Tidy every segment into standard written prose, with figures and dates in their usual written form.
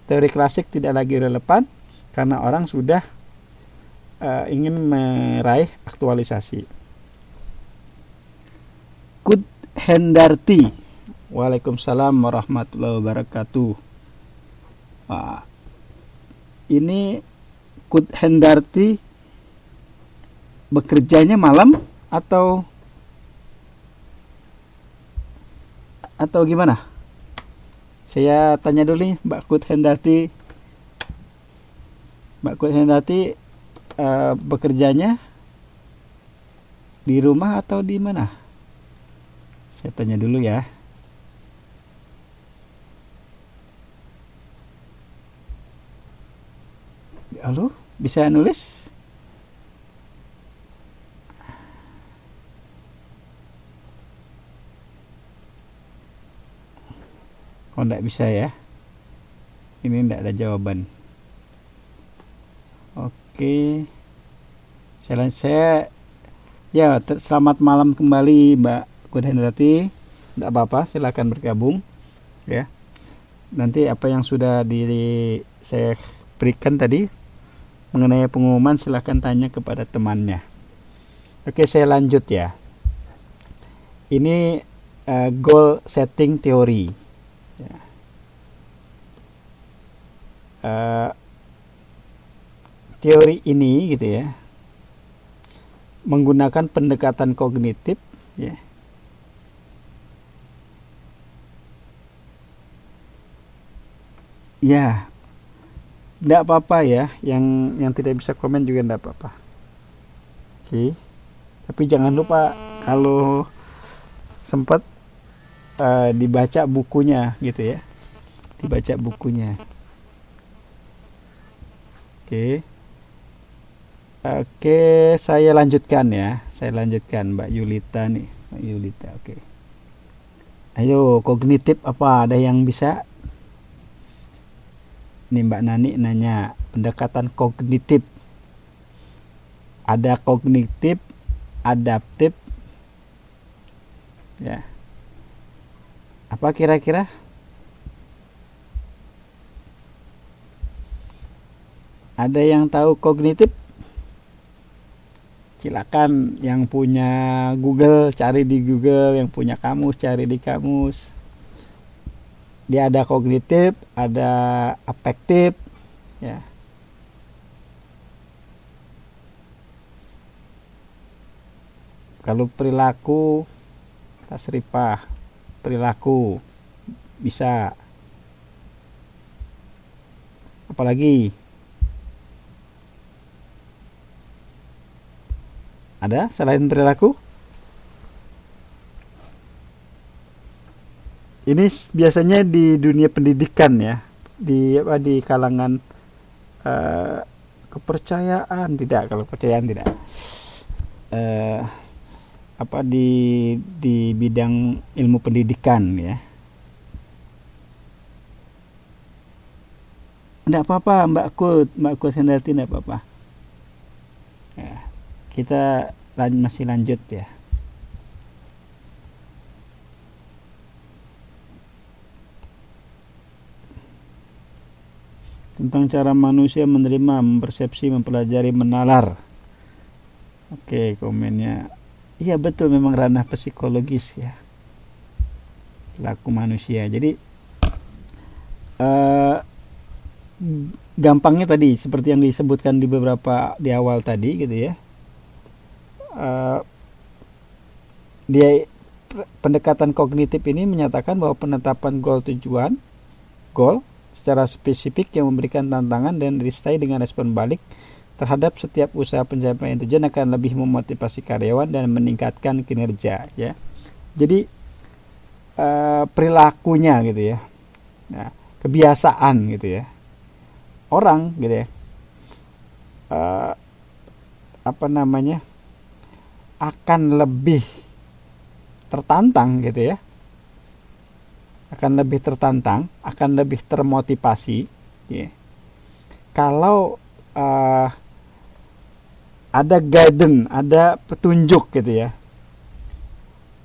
teori klasik tidak lagi relevan karena orang sudah ingin meraih aktualisasi. Kud Hendarti. Waalaikumsalam warahmatullahi wabarakatuh. Wah, ini Kud Hendarti bekerjanya malam atau gimana? Saya tanya dulu nih Mbak Kud Hendarti. Mbak Kud Hendarti bekerjanya di rumah atau di mana? Saya tanya dulu ya. Halo, bisa nulis? Oh, enggak bisa ya. Ini enggak ada jawaban. Oke. Saya ya, selamat malam kembali Mbak Kud Hendarti. Enggak apa-apa, silakan bergabung ya. Nanti apa yang sudah saya berikan tadi mengenai pengumuman silakan tanya kepada temannya. Oke, saya lanjut ya. Ini goal setting teori. Ya. Teori ini gitu ya menggunakan pendekatan kognitif ya. Ya, enggak apa-apa ya, yang tidak bisa komen juga enggak apa-apa. Oke. Tapi jangan lupa kalau sempat dibaca bukunya gitu ya. Dibaca bukunya. Oke. Oke, saya lanjutkan ya. Saya lanjutkan Mbak Yulita nih. Mbak Yulita, oke. Ayo, kognitif apa? Ada yang bisa? Nih Mbak Nani nanya, pendekatan kognitif. Ada kognitif, adaptif. Ya. Apa kira-kira? Ada yang tahu kognitif? Silakan yang punya Google cari di Google, yang punya kamus cari di kamus. Dia ada kognitif, ada afektif, ya. Kalau perilaku, tasrifah, perilaku bisa. Apalagi? Ada selain perilaku? Ini biasanya di dunia pendidikan ya, di kalangan kepercayaan tidak, kalau kepercayaan tidak. Di bidang ilmu pendidikan ya. Enggak apa-apa Mbak Kud Hendarti, enggak apa-apa. Ya, kita masih lanjut ya. Tentang cara manusia menerima, mempersepsi, mempelajari, menalar. Oke, komennya. Iya betul, memang ranah psikologis ya. Perilaku manusia. Jadi gampangnya tadi seperti yang disebutkan di awal tadi gitu ya. Dia pendekatan kognitif ini menyatakan bahwa penetapan goal secara spesifik yang memberikan tantangan dan disertai dengan respon balik terhadap setiap usaha pencapaian tujuan akan lebih memotivasi karyawan dan meningkatkan kinerja ya. Jadi perilakunya gitu ya. Nah, kebiasaan gitu ya. Orang gitu ya. Akan lebih tertantang gitu ya. Akan lebih tertantang, akan lebih termotivasi ya. Kalau ada guidance, ada petunjuk gitu ya.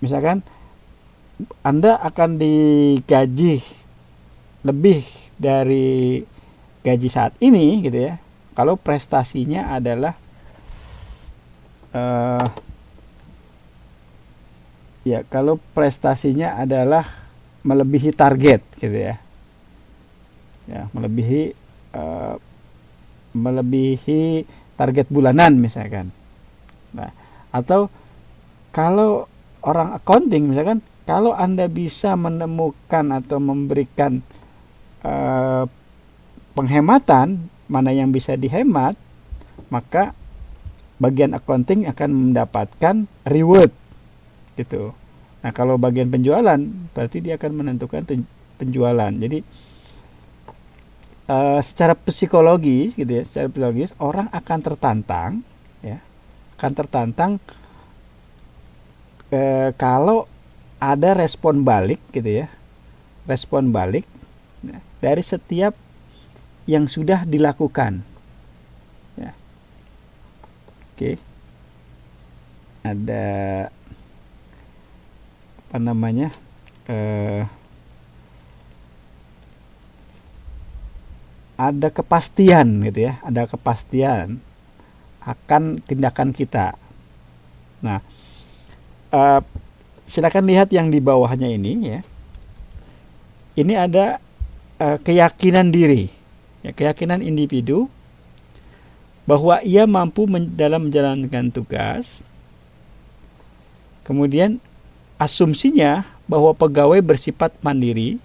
Misalkan Anda akan digaji lebih dari gaji saat ini gitu ya, kalau prestasinya adalah kalau prestasinya adalah melebihi target gitu ya, melebihi target bulanan misalkan. Nah, atau kalau orang accounting misalkan, kalau Anda bisa menemukan atau memberikan penghematan mana yang bisa dihemat, maka bagian accounting akan mendapatkan reward gitu. Nah, kalau bagian penjualan berarti dia akan menentukan penjualan. Jadi secara psikologis gitu ya, secara psikologis orang akan tertantang ya, kalau ada respon balik gitu ya, respon balik dari setiap yang sudah dilakukan ya. Oke. Ada apa namanya, ada kepastian gitu ya, ada kepastian akan tindakan kita. Nah, silakan lihat yang di bawahnya ini ya. Ini ada keyakinan diri, ya, keyakinan individu bahwa ia mampu dalam menjalankan tugas. Kemudian asumsinya bahwa pegawai bersifat mandiri,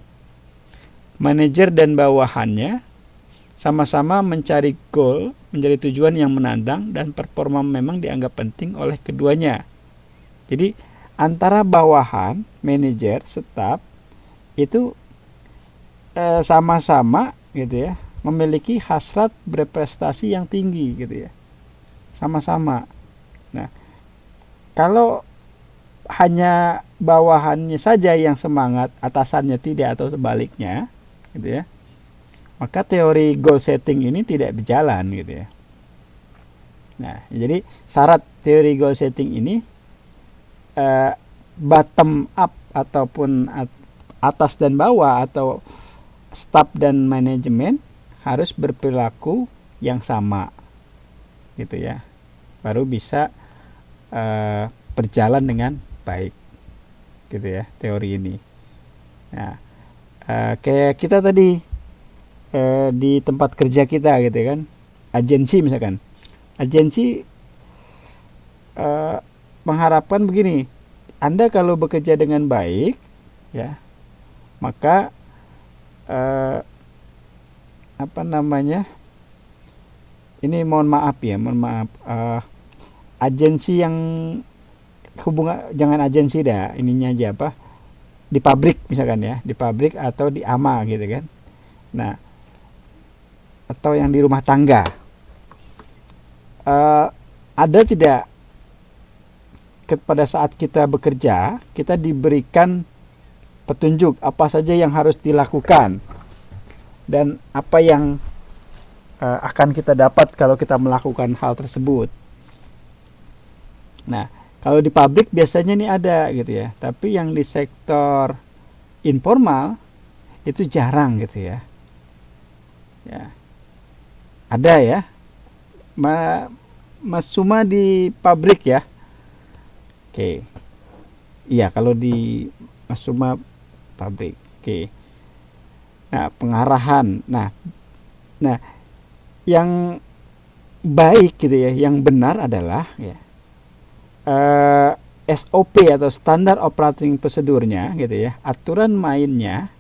manajer dan bawahannya sama-sama mencari goal, mencari tujuan yang menantang, dan performa memang dianggap penting oleh keduanya. Jadi antara bawahan, manajer, staf itu sama-sama gitu ya, memiliki hasrat berprestasi yang tinggi gitu ya, sama-sama. Nah, kalau hanya bawahannya saja yang semangat, atasannya tidak atau sebaliknya gitu ya, maka teori goal setting ini tidak berjalan gitu ya. Nah, jadi syarat teori goal setting ini bottom up ataupun atas dan bawah atau staf dan manajemen harus berperilaku yang sama gitu ya, baru bisa berjalan dengan baik gitu ya teori ini. Nah, kayak kita tadi di tempat kerja kita gitu kan, agensi misalkan, agensi mengharapkan begini, Anda kalau bekerja dengan baik ya, maka ini mohon maaf agensi yang hubungan, jangan agensi dah, ininya aja di pabrik misalkan ya, di pabrik atau di AMA gitu kan. Nah, atau yang di rumah tangga, ada tidak pada saat kita bekerja kita diberikan petunjuk apa saja yang harus dilakukan dan apa yang akan kita dapat kalau kita melakukan hal tersebut. Nah, kalau di pabrik biasanya ini ada gitu ya, tapi yang di sektor informal itu jarang gitu ya. Ya, ada ya, Mas Suma di pabrik ya. Oke, iya kalau di Mas Suma pabrik. Oke. Nah, pengarahan. Nah, yang baik gitu ya, yang benar adalah ya, SOP atau standar operating prosedurnya gitu ya, aturan mainnya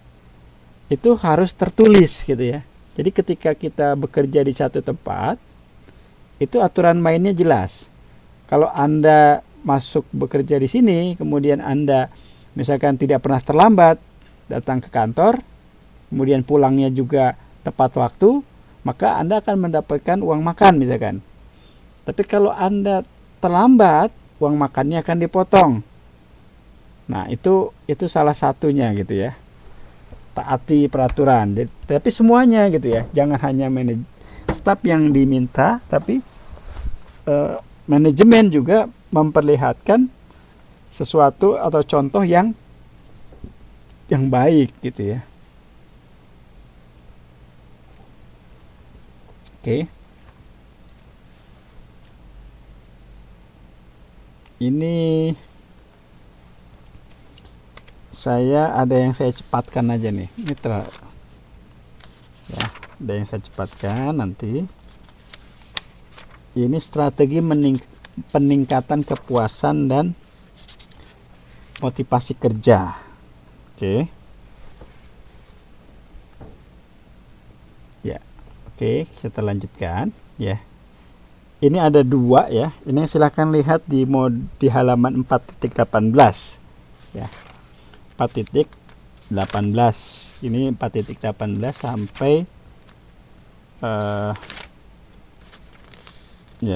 itu harus tertulis gitu ya. Jadi ketika kita bekerja di satu tempat, itu aturan mainnya jelas. Kalau Anda masuk bekerja di sini, kemudian Anda misalkan tidak pernah terlambat datang ke kantor, kemudian pulangnya juga tepat waktu, maka Anda akan mendapatkan uang makan misalkan. Tapi kalau Anda terlambat, uang makannya akan dipotong. Nah, itu salah satunya gitu ya. Taati peraturan. Tapi semuanya gitu ya. Jangan hanya staf yang diminta, tapi manajemen juga memperlihatkan sesuatu atau contoh yang baik gitu ya. Oke. Ini ada yang saya cepatkan aja nih. Ya, ada yang saya cepatkan nanti. Ini strategi peningkatan kepuasan dan motivasi kerja. Oke. Ya. Oke, kita lanjutkan ya. Ini ada 2 ya. Ini silahkan lihat di halaman 4.18 ya. 4.18. Ini 4.18 sampai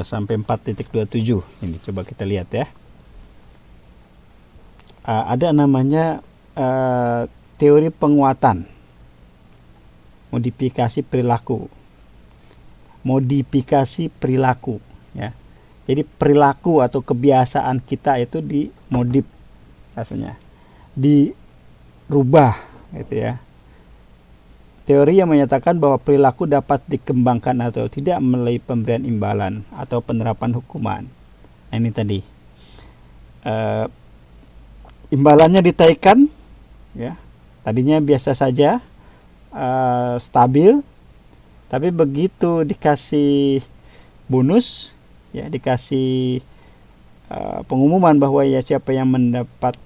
sampai 4.27. Ini coba kita lihat ya. Ada namanya teori penguatan modifikasi perilaku ya. Jadi perilaku atau kebiasaan kita itu dimodif, rasanya dirubah gitu ya. Teori yang menyatakan bahwa perilaku dapat dikembangkan atau tidak melalui pemberian imbalan atau penerapan hukuman. Nah, ini tadi imbalannya ditaikkan ya. Tadinya biasa saja, stabil, tapi begitu dikasih bonus ya, dikasih pengumuman bahwa ya siapa yang mendapat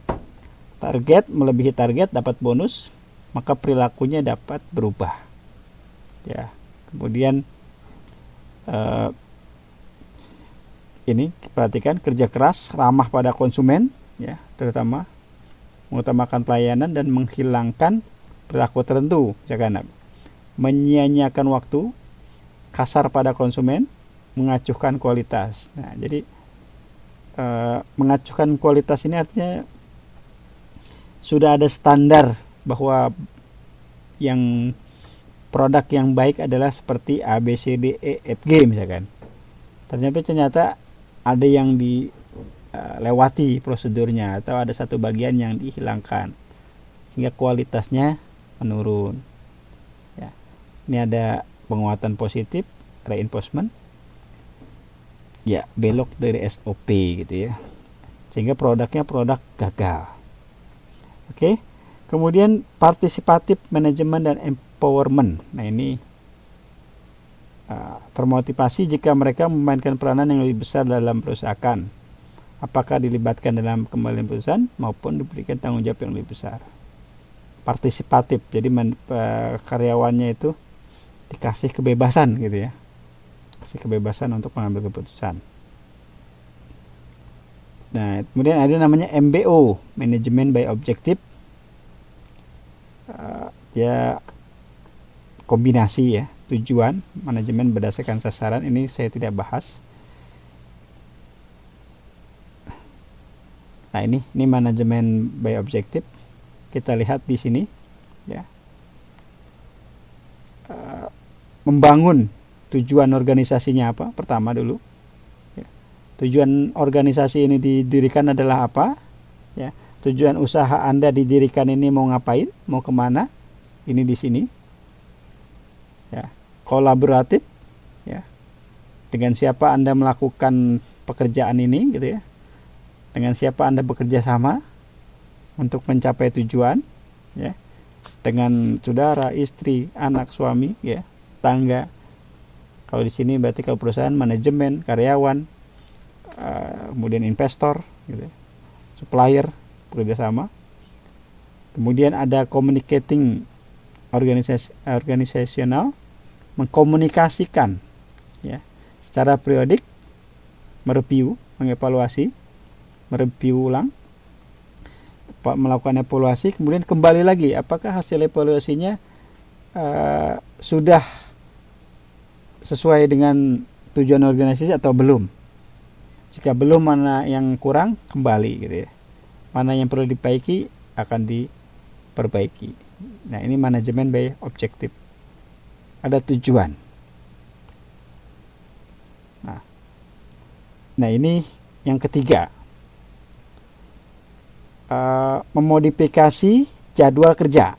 target, melebihi target dapat bonus, maka perilakunya dapat berubah ya. Kemudian ini perhatikan, kerja keras, ramah pada konsumen ya, terutama mengutamakan pelayanan dan menghilangkan perilaku tertentu, misalkan menyia-nyiakan waktu, kasar pada konsumen, mengacuhkan kualitas. Nah, jadi mengacuhkan kualitas ini artinya sudah ada standar bahwa yang produk yang baik adalah seperti A, B, C, D, E, F, G misalkan. Ternyata ada yang dilewati prosedurnya atau ada satu bagian yang dihilangkan sehingga kualitasnya menurun. Ya. Ini ada penguatan positif, reinforcement. Ya, belok dari SOP gitu ya. Sehingga produknya produk gagal. Oke. Kemudian partisipatif manajemen dan empowerment. Nah, ini termotivasi jika mereka memainkan peranan yang lebih besar dalam perusahaan, apakah dilibatkan dalam kembalian perusahaan maupun diberikan tanggung jawab yang lebih besar. Partisipatif, jadi karyawannya itu dikasih kebebasan gitu ya, kasih kebebasan untuk mengambil keputusan. Nah, kemudian ada namanya MBO, Management by Objective. Ya kombinasi ya, tujuan, manajemen berdasarkan sasaran. Ini saya tidak bahas. Nah, ini manajemen by objective. Kita lihat di sini ya. Membangun tujuan organisasinya apa? Pertama dulu ya. Tujuan organisasi ini didirikan adalah apa ya. Tujuan usaha Anda didirikan ini mau ngapain, mau kemana, ini di sini ya. Kolaboratif ya, dengan siapa Anda melakukan pekerjaan ini gitu ya, dengan siapa Anda bekerja sama untuk mencapai tujuan ya, dengan saudara, istri, anak, suami ya, tangga. Kalau di sini berarti kalau perusahaan, manajemen, karyawan, kemudian investor gitu ya, supplier, bekerja sama. Kemudian ada communicating organisasional, mengkomunikasikan ya secara periodik, mereview, mengevaluasi, mereview ulang, melakukan evaluasi, kemudian kembali lagi apakah hasil evaluasinya sudah sesuai dengan tujuan organisasi atau belum. Jika belum, mana yang kurang, kembali gitu ya. Mana yang perlu diperbaiki akan diperbaiki. Nah, ini manajemen by objektif. Ada tujuan. Nah, ini yang ketiga. Memodifikasi jadwal kerja.